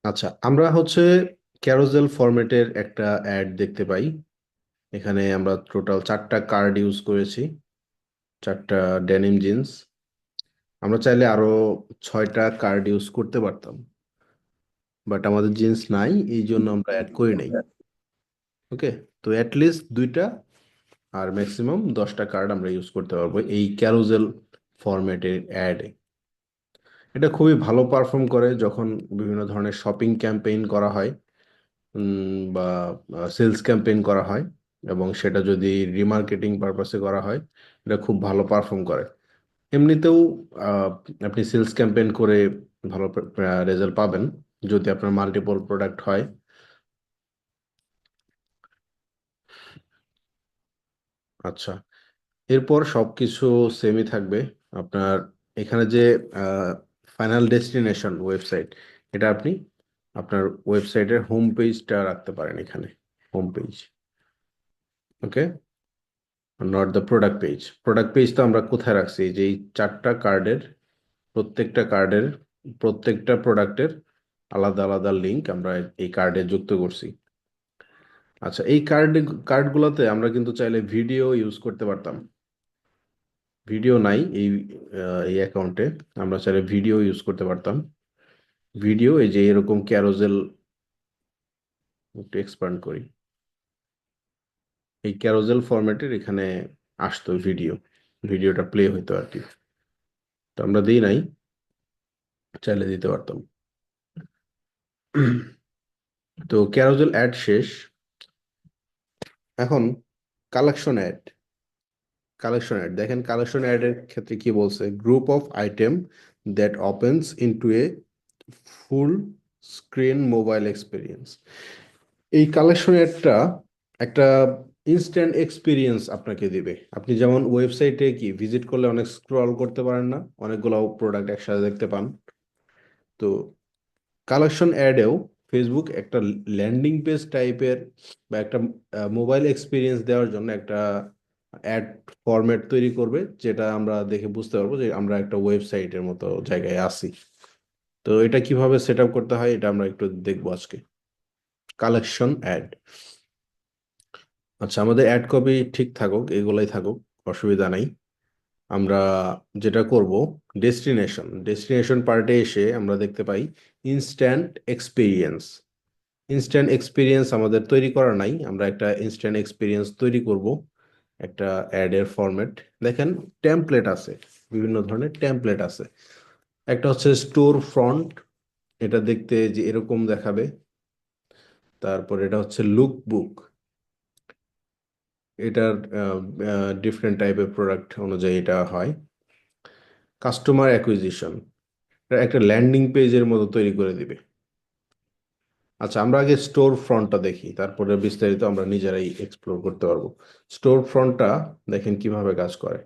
আচ্ছা, আমরা হচ্ছে ক্যারোজেল ফরম্যাটের একটা অ্যাড দেখতে পাই। এখানে আমরা টোটাল 4টা কার্ড ইউজ করেছি, 4টা ডেনিম জিন্স। আমরা চাইলে আরো 6টা কার্ড ইউজ করতে পারতাম, বাট আমাদের জিন্স নাই, এই জন্য আমরা অ্যাড করি নাই। ওকে, তো অ্যাটলিস্ট 2টা আর ম্যাক্সিমাম 10টা কার্ড আমরা ইউজ করতে পারবো এই ক্যারোজেল ফরম্যাটের অ্যাডে। এটা খুবই ভালো পারফর্ম করে যখন বিভিন্ন ধরনের শপিং ক্যাম্পেইন করা হয়, বা সেলস ক্যাম্পেইন করা হয়, এবং সেটা যদি রিমার্কেটিং পারপাসে করা হয়, এটা খুব ভালো পারফর্ম করে। এমনিতেও আহ, আপনি সেলস ক্যাম্পেইন করে ভালো রেজাল্ট পাবেন যদি আপনার মাল্টিপল প্রোডাক্ট হয়। আচ্ছা, এরপর সবকিছু সেমই থাকবে। আপনার এখানে যে ফাইনাল ডেস্টিনেশন ওয়েবসাইট, এটা আপনি আপনার ওয়েবসাইটের হোম পেজটা রাখতে পারেন এখানে, home page. Okay, not the product page. Product page তো আমরা কোথায় রাখছি? যে এই 4টা কার্ডের, প্রত্যেকটা কার্ডের, প্রত্যেকটা প্রোডাক্টের আলাদা আলাদা লিংক আমরা এই কার্ডে যুক্ত করছি। আচ্ছা, এই কার্ডগুলোতে আমরা কিন্তু চাইলে ভিডিও ইউজ করতে পারতাম। ভিডিও নাই এই অ্যাকাউন্টে, আমরা চাইলে ভিডিও ইউজ করতে পারতাম। ভিডিও এই যে এরকম ক্যারোজেল, একটু এক্সপান্ড করি, এই ক্যারোজেল ফরম্যাটের এখানে আসতো ভিডিও, ভিডিওটা প্লে হইতো আর কি। তো আমরা দিই নাই, চাইলে দিতে পারতাম। তো ক্যারোজেল অ্যাড শেষ। এখন কালেকশন অ্যাড। কালেকশন অ্যাড দেখেন, কালেকশন অ্যাড এর ক্ষেত্রে কি বলছে? Group of item that opens into a full screen mobile experience. এই কালেকশন অ্যাডটা একটা ইনস্ট্যান্ট এক্সপিরিয়েন্স আপনাকে দিবে। আপনি যেমন ওয়েবসাইটে কি ভিজিট করলে অনেক স্ক্রল করতে পারেন না, অনেকগুলো প্রোডাক্ট একসাথে দেখতে পান। তো কালেকশন অ্যাডেও ফেসবুক একটা ল্যান্ডিং পেজ টাইপের বা একটা মোবাইল এক্সপিরিয়েন্স দেওয়ার জন্য একটা অ্যাড ফরম্যাট তৈরি করবে, যেটা আমরা দেখে বুঝতে পারবো যে আমরা একটা ওয়েবসাইটের মতো জায়গায় আছি। তো এটা কিভাবে সেট আপ করতে হয় এটা আমরা একটু দেখবো আজকে। Collection add. আচ্ছা, আমাদের অ্যাড কপি ঠিক থাকুক, এগুলাই থাকুক, অসুবিধা নাই। আমরা যেটা করব, ডেস্টিনেশন পার্টে এসে আমরা দেখতে পাই ইনস্ট্যান্ট এক্সপিরিয়েন্স। ইনস্ট্যান্ট এক্সপিরিয়েন্স আমাদের তৈরি করা নাই, আমরা একটা ইনস্ট্যান্ট এক্সপিরিয়েন্স তৈরি করব, একটা অ্যাডের ফরম্যাট। দেখেন, টেমপ্লেট আছে, বিভিন্ন ধরনের টেমপ্লেট আছে। একটা হচ্ছে স্টোর ফ্রন্ট, এটা দেখতে যে এরকম দেখাবে। তারপর এটা হচ্ছে লুক বুক, এটার ডিফারেন্ট টাইপের প্রোডাক্ট অনুযায়ী এটা হয়। কাস্টমার অ্যাকুইজিশন, একটা ল্যান্ডিং পেজের মতো তৈরি করে দিবে। আচ্ছা, আমরা আগে স্টোর ফ্রন্টটা দেখি, তারপরে বিস্তারিত আমরা নিজেরাই এক্সপ্লোর করতে পারবো। স্টোর ফ্রন্টটা দেখেন কিভাবে কাজ করে।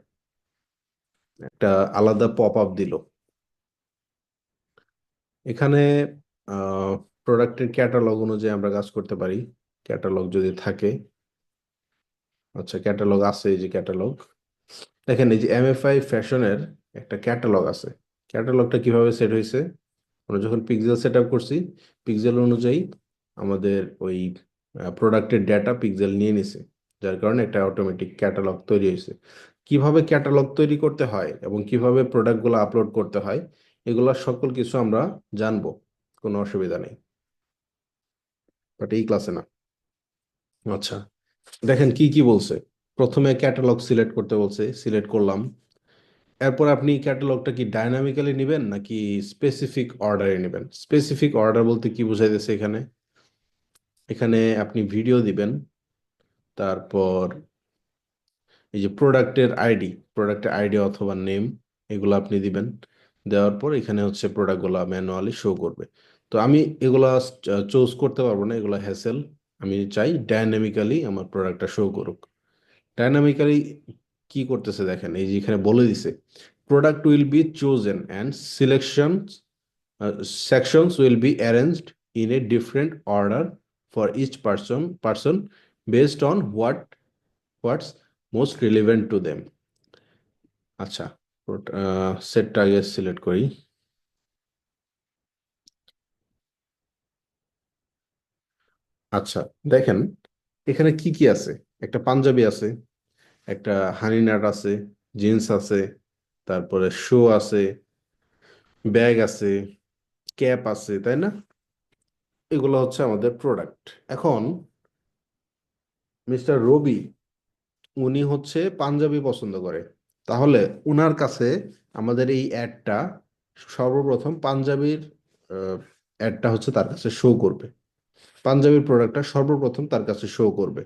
একটা আলাদা পপ আপ দিল এখানে। প্রোডাক্টের ক্যাটালগ অনুযায়ী আমরা কাজ করতে পারি, ক্যাটালগ যদি থাকে। আচ্ছা, ক্যাটালগ আছে, এই যে ক্যাটালগ। দেখেন, এই যে এমএফআই ফ্যাশনের একটা ক্যাটালগ আছে। ক্যাটালগটা কিভাবে সেট হয়েছে? আমরা যখন পিক্সেল সেট আপ করছি, পিক্সেল অনুযায়ী আমাদের ওই প্রোডাক্টের ডেটা পিক্সেল নিয়ে নিছে, যার কারণে একটা অটোমেটিক ক্যাটালগ তৈরি হয়েছে। কিভাবে ক্যাটালগ তৈরি করতে হয় এবং কিভাবে প্রোডাক্টগুলো আপলোড করতে হয়, এগুলা সকল কিছু আমরা জানবো, কোনো অসুবিধা নেই, বাট এই ক্লাসে না। আচ্ছা, দেখেন কি কি বলছে। প্রথমে ক্যাটালগ সিলেক্ট করতে বলছে, সিলেক্ট করলাম। এরপর আপনি ক্যাটালগটা কি ডাইনামিক্যালি নেবেন নাকি স্পেসিফিক অর্ডারে নেবেন? স্পেসিফিক অর্ডার বলতে কি বোঝাইতেছে এখানে? এখানে আপনি ভিডিও দিবেন, তারপর এই যে প্রোডাক্টের আইডি অথবা নেম, এগুলো আপনি দিবেন। দেওয়ার পর এখানে হচ্ছে প্রোডাক্টগুলো ম্যানুয়ালি শো করবে। তো আমি এগুলা চুজ করতে পারবো না, এগুলো হ্যাসেল। আমি চাই ডাইনামিক্যালি আমার প্রোডাক্টটা শো করুক। ডাইনামিক্যালি কি করতেছে দেখেন, এই যে এখানে বলে দিছে, product will be chosen and selection sections will be arranged in a different order for each person based on what's most relevant to them. আচ্ছা, সেটটা আগে সিলেক্ট করি। আচ্ছা, দেখেন এখানে কি কি আছে। একটা পাঞ্জাবি আছে, একটা হানি নাট আছে, জিন্স আছে, তারপরে শু আছে, ব্যাগ আছে, ক্যাপ আছে, তাই না? এগুলো হচ্ছে আমাদের প্রোডাক্ট। এখন মিস্টার রবি উনি হচ্ছে পাঞ্জাবি পছন্দ করে, তাহলে উনার কাছে আমাদের এই অ্যাডটা সর্বপ্রথম পাঞ্জাবির অ্যাডটা হচ্ছে তার কাছে শো করবে। পাঞ্জাবির প্রোডাক্টটা সর্বপ্রথম তার কাছে শো করবে,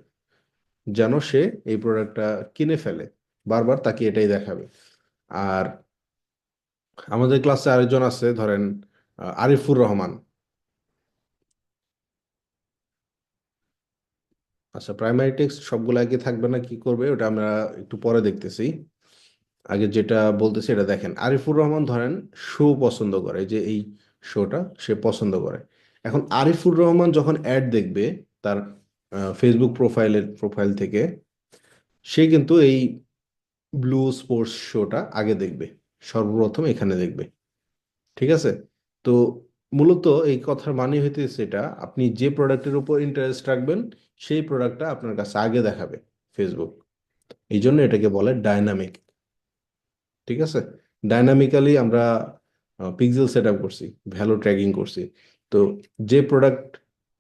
যেন সে এই প্রোডাক্টটা কিনে ফেলে। বারবার তাকে এটাই দেখাবে। আর আমাদের ক্লাসে আরেকজন আছে, ধরেন আরিফুর রহমান। আচ্ছা, প্রাইমারি টেক্সট সবগুলো একই থাকবে না, কি করবে ওটা আমরা একটু পরে দেখতেছি। আগে যেটা বলতেছি এটা দেখেন। আরিফুর রহমান ধরেন শো পছন্দ করে, যে এই শোটা সে পছন্দ করে। এখন আরিফুর রহমান যখন অ্যাড দেখবে তার ফেসবুক প্রোফাইল থেকে, সে কিন্তু এই ব্লু স্পোর্টস শোটা আগে দেখবে, সর্বপ্রথম এখানে দেখবে। ঠিক আছে? তো মূলত এই কথার মানে হইতেছে এটা, আপনি যে প্রোডাক্টের উপর ইন্টারেস্ট রাখবেন সেই প্রোডাক্টটা আপনার কাছে আগে দেখাবে ফেসবুক। এই জন্য এটাকে বলে ডায়নামিক। ঠিক আছে? ডায়নামিক্যালি আমরা পিক্সেল সেট আপ করছি, ভ্যালু ট্র্যাকিং করছি। তো যে প্রোডাক্ট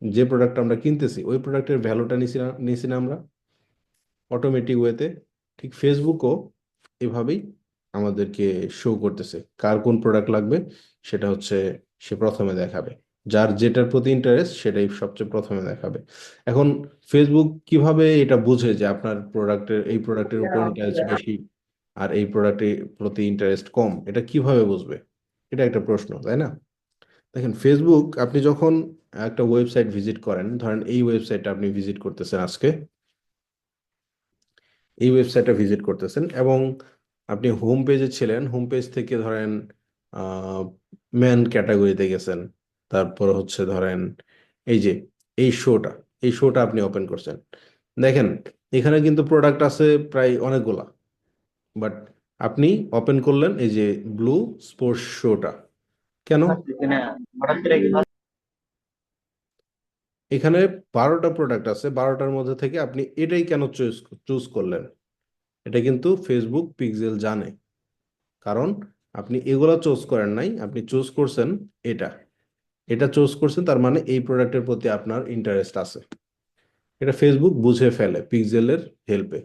যে প্রোডাক্ট আমরা কিনতেছি ওই প্রোডাক্টের ভ্যালুটা নিছি না আমরা অটোমেটিক ওয়েতে। ঠিক ফেসবুকও এভাবেই আমাদেরকে শো করতেছে কার কোন প্রোডাক্ট লাগবে, সেটা হচ্ছে সে প্রথমে দেখাবে। যার যেটার প্রতি ইন্টারেস্ট সেটাই সবচেয়ে প্রথমে দেখাবে। এখন ফেসবুক কিভাবে এটা বুঝে যে আপনার এই প্রোডাক্টের উপর ইন্টারেস্ট বেশি আর এই প্রোডাক্টের প্রতি ইন্টারেস্ট কম, এটা কিভাবে বুঝবে? এটা একটা প্রশ্ন, তাই না? দেখেন, ফেসবুক আপনি যখন একটা ওয়েবসাইট ভিজিট করেন, ধরেন এই ওয়েবসাইটটা আপনি ভিজিট করতেছেন আজকে, এই ওয়েবসাইটটা ভিজিট করতেছেন এবং আপনি হোম পেজে ছিলেন, হোম পেজ থেকে ধরেন মেন ক্যাটাগরিতে গেছেন, তারপর হচ্ছে ধরেন এই যে এই শোটা এই শোটা আপনি ওপেন করছেন। দেখেন এখানে কিন্তু প্রোডাক্ট আছে প্রায় অনেকগুলা, বাট আপনি ওপেন করলেন এই যে ব্লু স্পোর্টস শোটা। কেন? এখানে 12টা প্রোডাক্ট আছে, 12টার মধ্যে থেকে আপনি এটাই কেন চুজ করলেন? এটা কিন্তু ফেসবুক পিক্সেল জানে। কারণ আপনি এগুলা চুজ করেন নাই, আপনি চুজ করছেন এটা। এটা চুজ করছেন, তার মানে এই প্রোডাক্টের প্রতি আপনার ইন্টারেস্ট আছে। এটা ফেসবুক বুঝে ফেলে পিক্সেলের হেল্পে।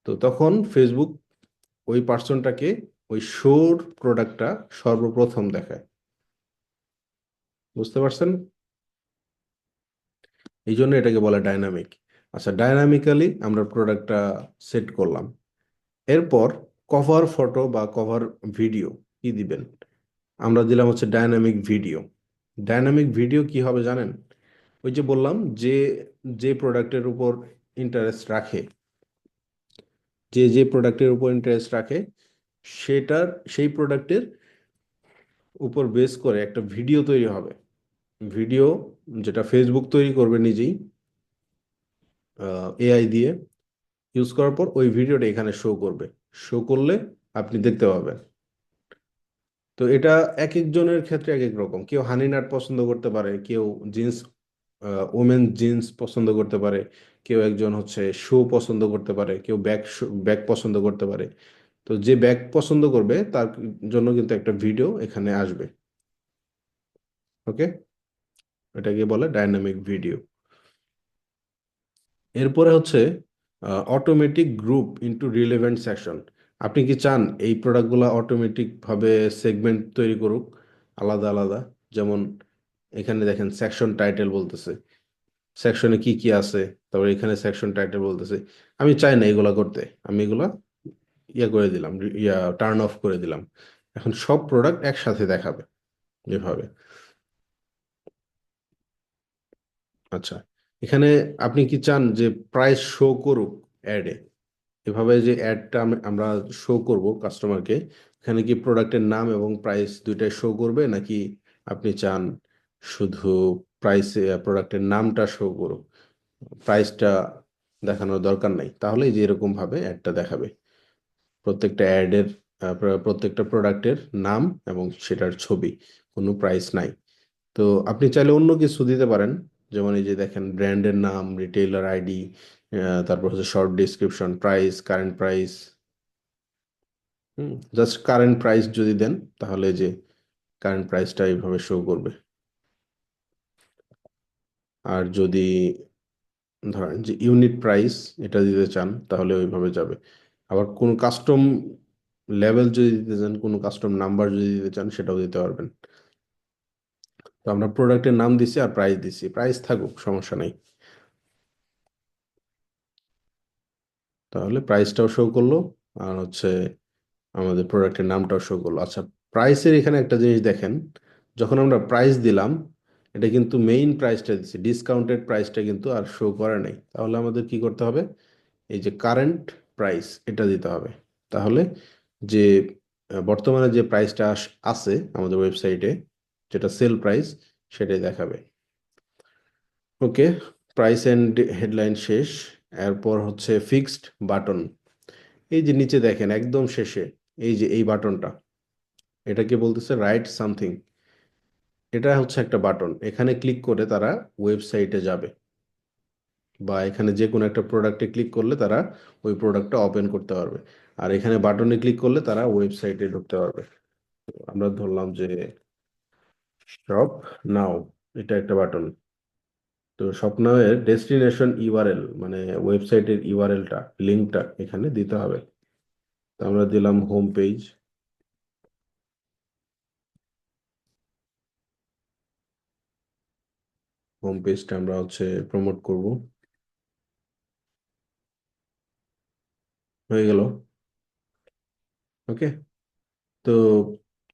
তো তখন ফেসবুক ওই পার্সনটাকে ওই শোর প্রোডাক্টটা সর্বপ্রথম দেখায়। বুঝতে পারছেন? এই জন্য এটাকে বলে ডাইনামিক। আচ্ছা, ডাইনামিক্যালি আমরা প্রোডাক্টটা সেট করলাম। এরপর কভার ফটো বা কভার ভিডিও কি দিবেন? আমরা দিলাম হচ্ছে ডায়নামিক ভিডিও। ডায়নামিক ভিডিও কি হবে জানেন? ওই যে বললাম, যে যে প্রোডাক্টের উপর ইন্টারেস্ট রাখে, যে প্রোডাক্টের উপর ইন্টারেস্ট রাখে সেটার সেই প্রোডাক্টের উপর বেস করে একটা ভিডিও তৈরি হবে। ভিডিও যেটা ফেসবুক তৈরি করবে নিজেই, এআই দিয়ে ইউজ করার পর ওই ভিডিওটা এখানে শো করবে। শো করলে আপনি দেখতে পাবেন। তো এটা এক একজনের ক্ষেত্রে এক এক রকম। কেউ হানি নাট পছন্দ করতে পারে, কেউ জিন্স ওমেন জিন্স পছন্দ করতে পারে, কেউ একজন হচ্ছে শু পছন্দ করতে পারে, কেউ ব্যাগ পছন্দ করতে পারে। তো যে ব্যাগ পছন্দ করবে তার জন্য কিন্তু একটা ভিডিও এখানে আসবে। ওকে, এটাকে বলে ডাইনামিক ভিডিও। এরপরে হচ্ছে automatic group into relevant section. আপনি কি চান এই প্রোডাক্টগুলো অটোমেটিক ভাবে সেগমেন্ট তৈরি করুক, আলাদা আলাদা? যেমন এখানে দেখেন সেকশন টাইটেল বলতেছে, সেকশনে কি কি আছে, তারপর এখানে সেকশন টাইটেল বলতেছে। আমি চাই না এগুলা করতে, আমি এগুলা ইয়া করে দিলাম, টার্ন অফ করে দিলাম। এখন সব প্রোডাক্ট একসাথে দেখাবে এভাবে। আচ্ছা, এখানে আপনি কি চান যে প্রাইস শো করুক অ্যাডে? এভাবে যে অ্যাডটা আমরা শো করব কাস্টমারকে, এখানে কি প্রোডাক্টের নাম এবং প্রাইস দুইটাই শো করবে, নাকি আপনি চান শুধু প্রাইস, প্রোডাক্টের নামটা শো করুক, প্রাইসটা দেখানোর দরকার নাই? তাহলে এই যে এরকম ভাবে অ্যাডটা দেখাবে। প্রত্যেকটা অ্যাডের প্রত্যেকটা প্রোডাক্টের নাম এবং সেটার ছবি, কোনো প্রাইস নাই। তো আপনি চাইলে অন্য কিছু দিতে পারেন। যেমন এই যে দেখেন ব্র্যান্ডের নাম, রিটেইলার আইডি, তারপর হচ্ছে short description, price, current price. Just current price যদি দেন তাহলে যে কারেন্ট প্রাইসটা এইভাবে শো করবে। আর যদি ধরেন যে ইউনিট প্রাইস এটা দিতে চান তাহলে ওইভাবে যাবে। আবার কোনো কাস্টম লেভেল যদি দিতে চান, কোনো কাস্টম নাম্বার যদি দিতে চান সেটাও দিতে পারবেন। তো আমরা প্রোডাক্টের নাম দিছি আর প্রাইস দিছি, প্রাইস থাকুক সমস্যা নেই। তাহলে প্রাইসটাও শো করলো আর হচ্ছে আমাদের প্রোডাক্টের নামটাও শো করলো। আচ্ছা, প্রাইসের এখানে একটা জিনিস দেখেন, যখন আমরা প্রাইস দিলাম এটা কিন্তু মেইন প্রাইসটা দিচ্ছি, ডিসকাউন্টেড প্রাইসটা কিন্তু আর শো করে নাই। তাহলে আমাদের কি করতে হবে, এই যে কারেন্ট প্রাইস এটা দিতে হবে। তাহলে যে বর্তমানে যে প্রাইসটা আছে আমাদের ওয়েবসাইটে, যেটা সেল প্রাইস, সেটাই দেখাবে। ওকে, প্রাইস এন্ড হেডলাইন শেষ। এরপর হচ্ছে ফিক্সড বাটন। এই যে নিচে দেখেন একদম শেষে এই যে এই বাটনটা, এটাকে বলতেছে রাইট সামথিং। এটা হচ্ছে একটা বাটন, এখানে ক্লিক করে তারা ওয়েবসাইটে যাবে, বা এখানে যে কোনো একটা প্রোডাক্টে ক্লিক করলে তারা ওই প্রোডাক্টটা ওপেন করতে পারবে। আর এখানে বাটনে ক্লিক করলে তারা ওয়েবসাইটে ঢুকতে পারবে। আমরা ধরলাম যে শপ নাও, এটা একটা বাটন। তো শপ নাও এর ডেস্টিনেশন ইউআরএল মানে ওয়েবসাইটের ইউআরএলটা, লিঙ্কটা এখানে দিতে হবে। তো আমরা দিলাম হোম পেজ। হোম পেজটা আমরা হচ্ছে প্রমোট করব। হয়ে গেল। ওকে। তো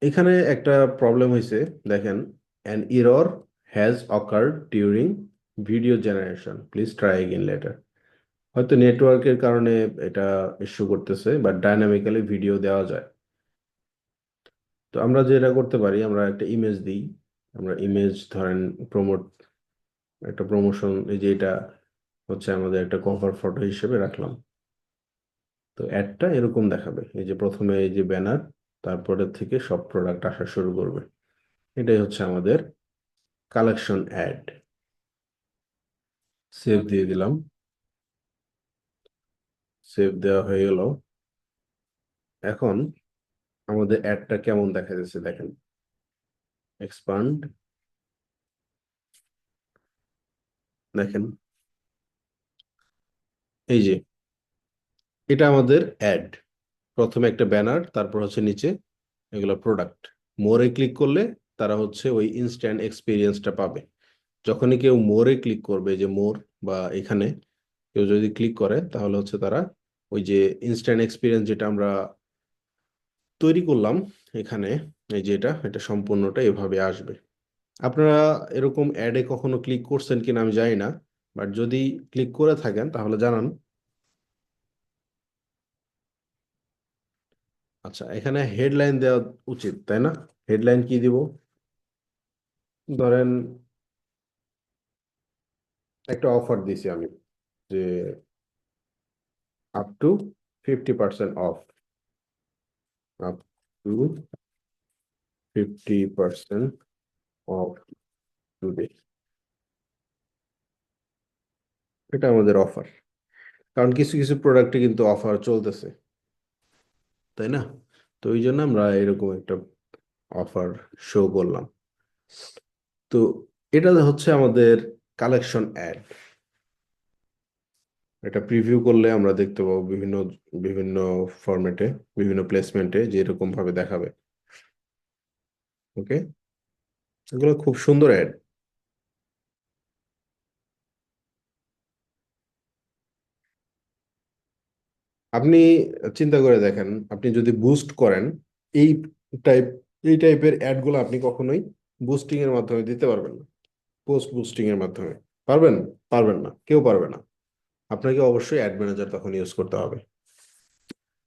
এখানে একটা প্রবলেম হয়েছে, দেখেন, an error has occurred during video generation, please try again later. হয়তো নেটওয়ার্কের কারণে এটা ইস্যু করতেছে, বাট ডাইনামিক্যালি ভিডিও দেওয়া যায়। তো আমরা যেটা করতে পারি, আমরা একটা ইমেজ দিই। আমরা ইমেজ ধরেন প্রমোট, একটা প্রমোশন, এই যে এটা হচ্ছে আমাদের একটা কভার ফটো হিসেবে রাখলাম। তো অ্যাডটা এরকম দেখাবে, এই যে প্রথমে এই যে ব্যানার, তারপরে থেকে সব প্রোডাক্ট আসা শুরু করবে। এটাই হচ্ছে আমাদের কালেকশন অ্যাড। সেভ দিয়ে দিলাম। সেভ দেওয়া হয়ে গেল। এখন আমাদের অ্যাডটা কেমন দেখা যাচ্ছে দেখেন, এক্সপান্ড, দেখেন এই যে এটা আমাদের অ্যাড। প্রথমে একটা ব্যানার, তারপর হচ্ছে নিচে এগুলো প্রোডাক্ট। মোরে ক্লিক করলে তারা হচ্ছে ওই ইনস্ট্যান্ট এক্সপিরিয়েন্সটা পাবে। যখনই কেউ মোরে ক্লিক করবে, যে মোর বা এখানে কেউ যদি ক্লিক করে তাহলে হচ্ছে তারা ওই যে ইনস্ট্যান্ট এক্সপিরিয়েন্স যেটা আমরা তৈরি করলাম এখানে, এই যে এটা সম্পূর্ণটা এভাবে আসবে। আপনারা এরকম অ্যাডে কখনো ক্লিক করছেন কিনা আমি জানি না, বাট যদি ক্লিক করে থাকেন তাহলে জানান। আচ্ছা, এখানে হেডলাইন দেওয়া উচিত তাই না? হেডলাইন কি দিব? ধরেন একটা অফার দিছি আমি, যে up to 50% of, up to 50% of today. এটা আমাদের অফার, কারণ কিছু কিছু প্রোডাক্টে কিন্তু অফার চলতেছে, তাই না? তো ওই জন্য আমরা এরকম একটা অফার শো করলাম। তো এটা হচ্ছে আমাদের কালেকশন অ্যাড। এটা প্রিভিউ করলে আমরা দেখতে পাবো বিভিন্ন বিভিন্ন ফরম্যাটে, বিভিন্ন প্লেসমেন্টে যে এরকম ভাবে দেখাবে। ওকে, এগুলো খুব সুন্দর অ্যাড। আপনি চিন্তা করে দেখেন, আপনি যদি বুস্ট করেন এই টাইপ এই টাইপের অ্যাড গুলো আপনি কখনোই বুস্টিং এর মাধ্যমে দিতে পারবেন না। পোস্ট বুস্টিং এর মাধ্যমে পারবেন? পারবেন না, কেউ পারবে না। আপনাকে অবশ্যই অ্যাড ম্যানেজার তখন ইউজ করতে হবে।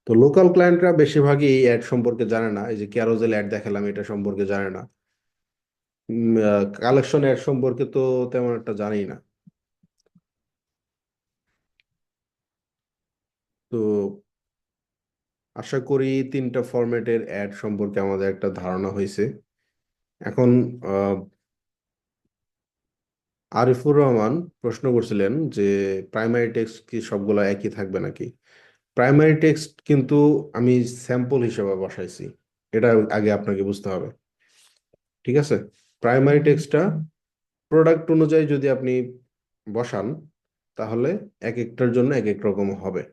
তো লোকাল ক্লায়েন্টরা বেশিরভাগই এই অ্যাড সম্পর্কে জানে না, এই যে ক্যারোজেল অ্যাড দেখালাম এটা সম্পর্কে জানে না। কালেকশন অ্যাড সম্পর্কে তো তেমন একটা জানি না। তো আশা করি তিনটা ফরম্যাটের অ্যাড সম্পর্কে আমাদের একটা ধারণা হয়েছে। এখন আরিফুর রহমান প্রশ্ন করছিলেন যে প্রাইমারি টেক্সট কি সবগুলো একই থাকবে নাকি। প্রাইমারি টেক্সট কিন্তু আমি স্যাম্পল হিসেবে বসাইছি, এটা আগে আপনাকে বুঝতে হবে। ঠিক আছে, প্রাইমারি টেক্সটটা প্রোডাক্ট অনুযায়ী যদি আপনি বসান তাহলে এক একটার জন্য এক এক রকম হবে।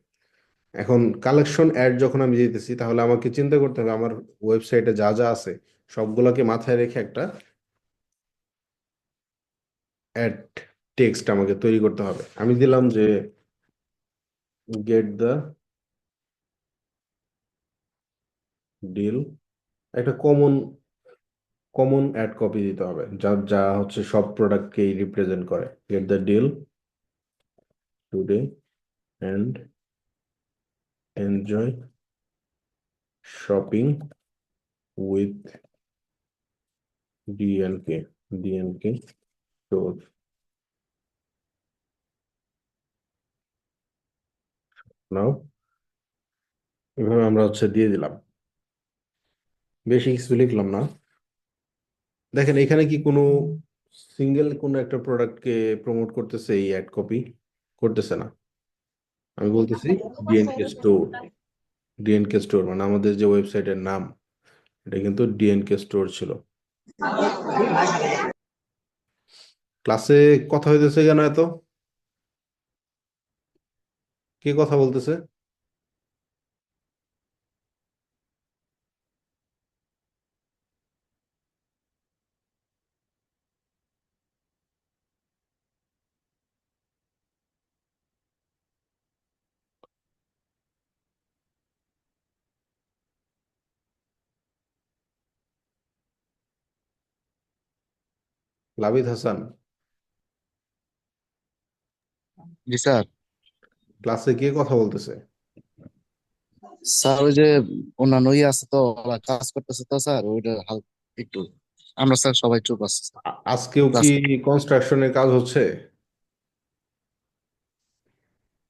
এখন কালেকশন অ্যাড যখন আমি দিতেছি তাহলে আমাকে চিন্তা করতে হবে আমার ওয়েবসাইটে যা যা আছে সবগুলোকে মাথায় রেখে একটা অ্যাড টেক্সট আমাকে তৈরি করতে হবে। আমি দিলাম যে গেট দ্য ডিল, একটা কমন কমন অ্যাড কপি দিতে হবে যা যা হচ্ছে সব প্রোডাক্টকেই রিপ্রেজেন্ট করে। Get the deal today and enjoy shopping with DNK, DNK store. Now এভাবে আমরা হচ্ছে দিয়ে দিলাম, বেশি কিছু লিখলাম না। দেখেন এখানে কি কোনো সিঙ্গেল কোনো একটা প্রোডাক্টকে প্রমোট করতেছে এই অ্যাড কপি? করতেছে না। আমি বলতেছি ডিএনকে স্টোর, ডিএনকে স্টোর মানে আমাদের যে ওয়েবসাইটের নাম, এটা কিন্তু ডিএনকে স্টোর ছিল। ক্লাসে কথা হইতেছে কেন এত? কে কথা বলতেছে? লাবিদ হাসান? জি স্যার। ক্লাসে কে কথা বলতেছে? স্যার ওই যে অন্যান্য আছে তো, ওরা কাজ করতেছে তো স্যার, ওইটা একটু আমরা স্যার সবাই চুপ আছি স্যার। আজকেও কি ক্লাস কনস্ট্রাকশনের কাজ হচ্ছে?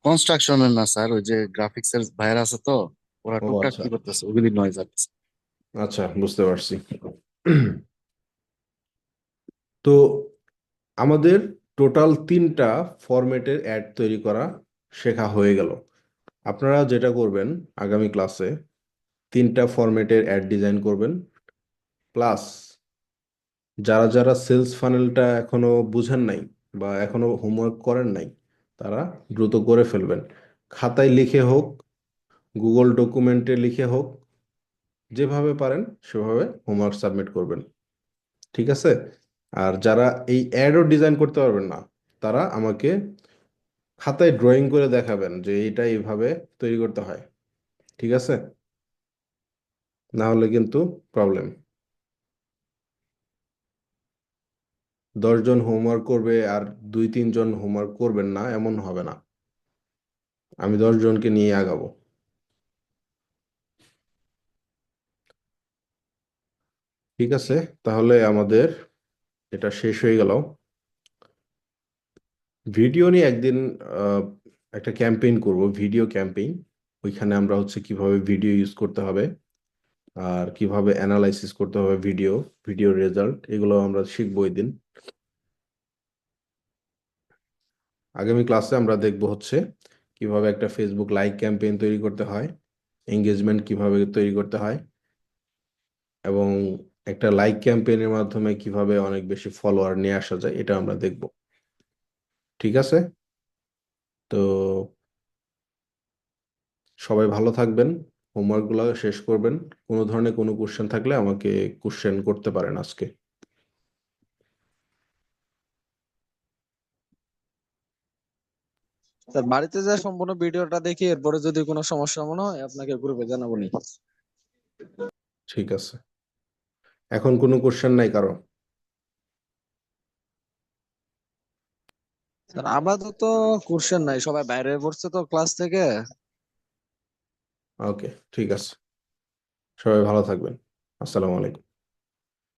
কনস্ট্রাকশনের না স্যার, ওই যে গ্রাফিক্স এর ভাইরা আছে তো, ওরা ও টুকটাক আচ্ছা, কি করতেছে, ওগুলি নয়েজ আসছে। আচ্ছা বুঝতে পারছি। তো আমাদের টোটাল 3টা ফরম্যাটের অ্যাড তৈরি করা শেখা হয়ে গেল। আপনারা যেটা করবেন আগামী ক্লাসে 3টা ফরম্যাটের অ্যাড ডিজাইন করবেন, প্লাস যারা যারা সেলস ফানেলটা এখনো বুঝেন নাই বা এখনো হোমওয়ার্ক করেন নাই তারা দ্রুত করে ফেলবেন। খাতায় লিখে হোক, গুগল ডকুমেন্টে লিখে হোক, যেভাবে পারেন সেভাবে হোমওয়ার্ক সাবমিট করবেন। ঠিক আছে? আর যারা এই অ্যাডও ডিজাইন করতে পারবেন না তারা আমাকে খাতায় ড্রয়িং করে দেখাবেন যে এটা এইভাবে তৈরি করতে হয়। ঠিক আছে? না হলে কিন্তু প্রবলেম। 10 জন হোমওয়ার্ক করবে আর 2-3 জন হোমওয়ার্ক করবেন না এমন হবে না। আমি 10 জনকে নিয়ে আগাবো। ঠিক আছে, তাহলে আমাদের এটা শেষ হয়ে গেল। ভিডিও নিয়ে একদিন আহ, একটা ক্যাম্পেইন করব, ভিডিও ক্যাম্পেইন। ওইখানে আমরা হচ্ছে কিভাবে ভিডিও ইউজ করতে হবে আর কিভাবে অ্যানালাইসিস করতে হবে ভিডিও, ভিডিও রেজাল্ট, এগুলো আমরা শিখবো ওই দিন। আগামী ক্লাসে আমরা দেখব হচ্ছে কিভাবে একটা ফেসবুক লাইক ক্যাম্পেইন তৈরি করতে হয়, এঙ্গেজমেন্ট কিভাবে তৈরি করতে হয়, এবং একটা লাইক ক্যাম্পেইনের মাধ্যমে কিভাবে অনেক বেশি ফলোয়ার নিয়ে আসা যায় এটা আমরা দেখব। ঠিক আছে? তো সবাই ভালো থাকবেন, হোমওয়ার্কগুলো শেষ করবেন। কোনো ধরনের কোনো কোশ্চেন থাকলে আমাকে কোশ্চেন করতে পারেন আজকে। স্যার বাড়িতে যা সম্পূর্ণ ভিডিওটা দেখি, এরপরে যদি কোনো সমস্যা মনে হয় আপনাকে গ্রুপে জানাবো নি। ঠিক আছে, এখন কোনো কোশ্চেন নাই কারো? স্যার আপাতত কোশ্চেন নাই, সবাই বাইরে পড়ছে তো ক্লাস থেকে। ওকে, ঠিক আছে, সবাই ভালো থাকবেন। আসসালামু আলাইকুম।